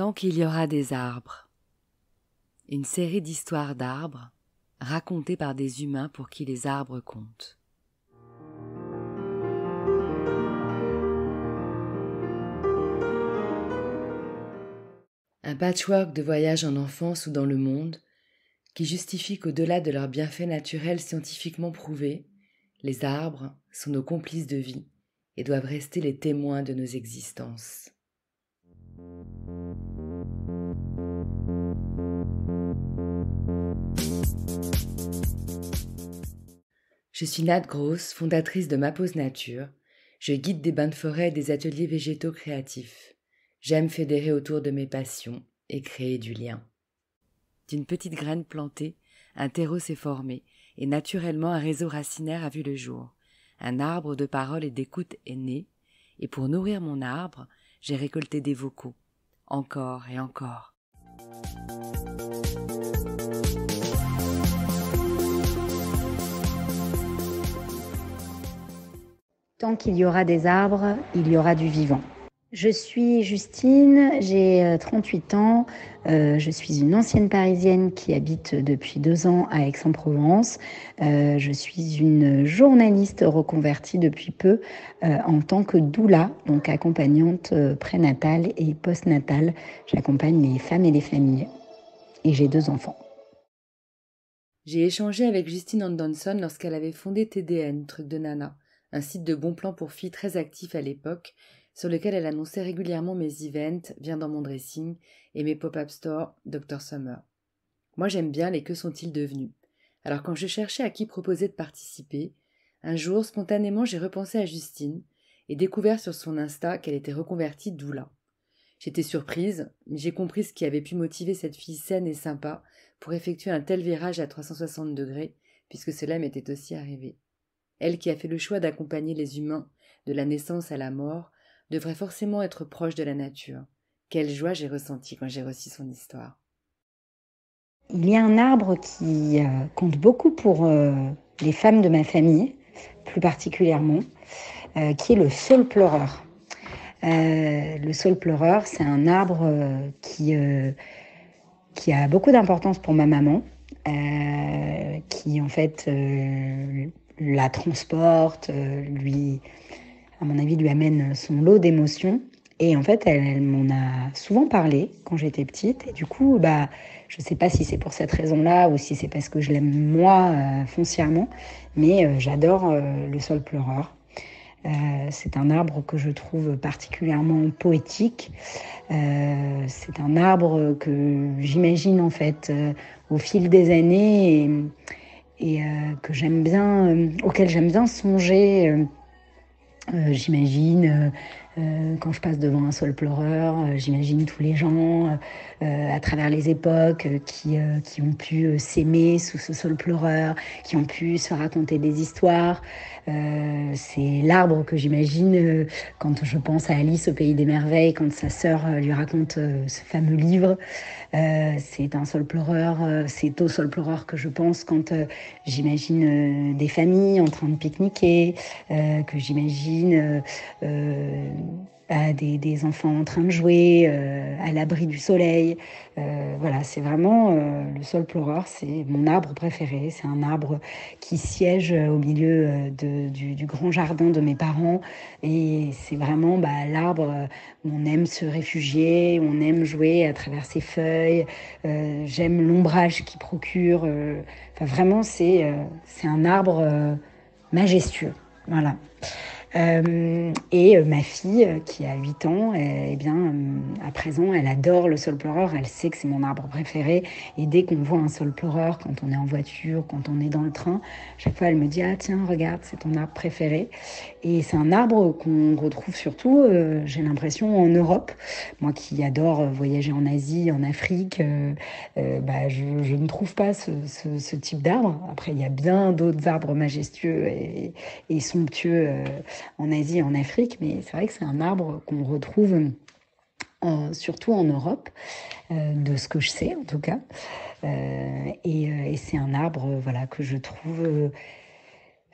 Tant qu'il y aura des arbres. Une série d'histoires d'arbres racontées par des humains pour qui les arbres comptent. Un patchwork de voyages en enfance ou dans le monde qui justifie qu'au-delà de leurs bienfaits naturels scientifiquement prouvés, les arbres sont nos complices de vie et doivent rester les témoins de nos existences. Je suis Nat Gross, fondatrice de Ma Pause Nature. Je guide des bains de forêt et des ateliers végétaux créatifs. J'aime fédérer autour de mes passions et créer du lien. D'une petite graine plantée, un terreau s'est formé et naturellement un réseau racinaire a vu le jour. Un arbre de parole et d'écoute est né et pour nourrir mon arbre, j'ai récolté des vocaux. Encore et encore. Tant qu'il y aura des arbres, il y aura du vivant. Je suis Justine, j'ai 38 ans, je suis une ancienne Parisienne qui habite depuis 2 ans à Aix-en-Provence. Je suis une journaliste reconvertie depuis peu en tant que doula, donc accompagnante prénatale et postnatale. J'accompagne les femmes et les familles et j'ai 2 enfants. J'ai échangé avec Justine Anderson lorsqu'elle avait fondé TDN, Truc de Nana, un site de bons plans pour filles très actif à l'époque, sur lequel elle annonçait régulièrement mes events, Viens dans mon dressing, et mes pop-up stores, Dr Summer. Moi j'aime bien les que sont-ils devenus. Alors quand je cherchais à qui proposer de participer, un jour, spontanément, j'ai repensé à Justine et découvert sur son Insta qu'elle était reconvertie doula. J'étais surprise, mais j'ai compris ce qui avait pu motiver cette fille saine et sympa pour effectuer un tel virage à 360 degrés, puisque cela m'était aussi arrivé. Elle qui a fait le choix d'accompagner les humains de la naissance à la mort devrait forcément être proche de la nature. Quelle joie j'ai ressentie quand j'ai reçu son histoire. Il y a un arbre qui compte beaucoup pour les femmes de ma famille, plus particulièrement, qui est le saule pleureur. Le saule pleureur, c'est un arbre qui a beaucoup d'importance pour ma maman, qui en fait la transporte, à mon avis, lui amène son lot d'émotions. Et en fait, elle m'en a souvent parlé quand j'étais petite. Et du coup, je ne sais pas si c'est pour cette raison-là ou si c'est parce que je l'aime moi foncièrement, mais j'adore le saule pleureur. C'est un arbre que je trouve particulièrement poétique. C'est un arbre que j'imagine en fait au fil des années et que j'aime bien, auquel j'aime bien songer. J'imagine quand je passe devant un saule pleureur, j'imagine tous les gens à travers les époques qui ont pu s'aimer sous ce saule pleureur, qui ont pu se raconter des histoires. C'est l'arbre que j'imagine quand je pense à Alice au Pays des Merveilles, quand sa sœur lui raconte ce fameux livre. C'est un saule pleureur, c'est au saule pleureur que je pense quand j'imagine des familles en train de pique-niquer, que j'imagine des enfants en train de jouer à l'abri du soleil. Voilà, c'est vraiment le saule pleureur, c'est mon arbre préféré. C'est un arbre qui siège au milieu du grand jardin de mes parents et c'est vraiment l'arbre où on aime se réfugier, où on aime jouer à travers ses feuilles. J'aime l'ombrage qu'il procure. Vraiment, c'est un arbre majestueux. Voilà. Et ma fille, qui a 8 ans, à présent, elle adore le saule pleureur. Elle sait que c'est mon arbre préféré. Et dès qu'on voit un saule pleureur, quand on est en voiture, quand on est dans le train, chaque fois, elle me dit « Ah tiens, regarde, c'est ton arbre préféré ». Et c'est un arbre qu'on retrouve surtout, j'ai l'impression, en Europe. Moi qui adore voyager en Asie, en Afrique, je ne trouve pas ce type d'arbre. Après, il y a bien d'autres arbres majestueux et somptueux en Asie et en Afrique, mais c'est vrai que c'est un arbre qu'on retrouve surtout en Europe, de ce que je sais en tout cas. Et c'est un arbre que je trouve...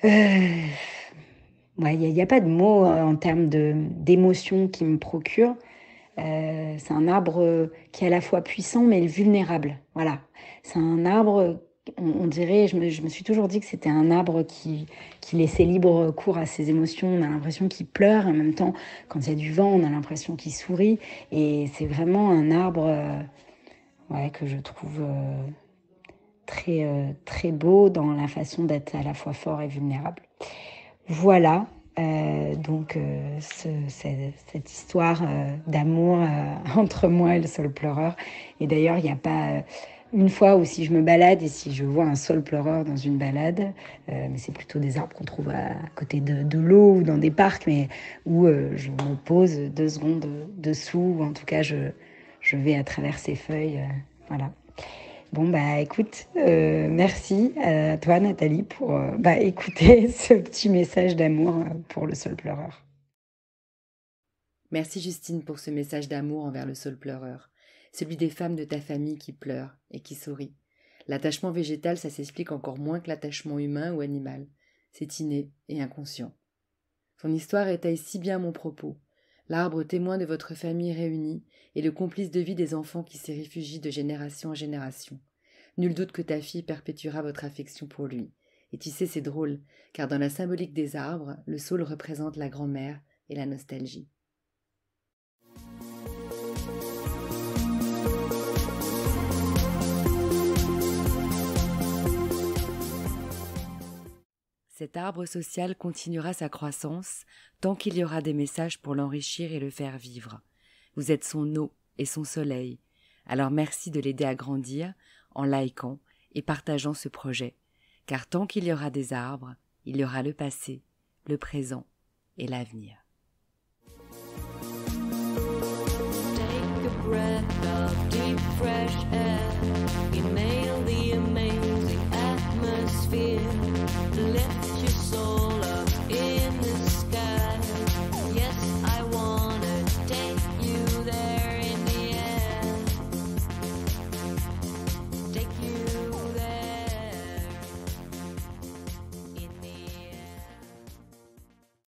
il n'y a pas de mots en termes d'émotion qui me procure. C'est un arbre qui est à la fois puissant mais vulnérable. Voilà. C'est un arbre, on dirait, je me suis toujours dit que c'était un arbre qui laissait libre cours à ses émotions. On a l'impression qu'il pleure, et en même temps, quand il y a du vent, on a l'impression qu'il sourit. Et c'est vraiment un arbre ouais, que je trouve très beau dans la façon d'être à la fois fort et vulnérable. Voilà, cette histoire d'amour entre moi et le saule pleureur. Et d'ailleurs, il n'y a pas une fois où si je me balade et si je vois un saule pleureur dans une balade, mais c'est plutôt des arbres qu'on trouve à côté de l'eau ou dans des parcs, mais où je me pose 2 secondes dessous, ou en tout cas je vais à travers ces feuilles. Voilà. Bon, bah écoute, merci à toi Nathalie pour écouter ce petit message d'amour pour le saule pleureur. Merci Justine pour ce message d'amour envers le saule pleureur, celui des femmes de ta famille qui pleurent et qui sourient. L'attachement végétal, ça s'explique encore moins que l'attachement humain ou animal. C'est inné et inconscient. Son histoire étaye si bien mon propos. L'arbre témoin de votre famille réunie et le complice de vie des enfants qui s'y réfugient de génération en génération. Nul doute que ta fille perpétuera votre affection pour lui. Et tu sais, c'est drôle, car dans la symbolique des arbres, le saule représente la grand-mère et la nostalgie. Cet arbre social continuera sa croissance tant qu'il y aura des messages pour l'enrichir et le faire vivre. Vous êtes son eau et son soleil. Alors merci de l'aider à grandir en likant et partageant ce projet, car tant qu'il y aura des arbres, il y aura le passé, le présent et l'avenir.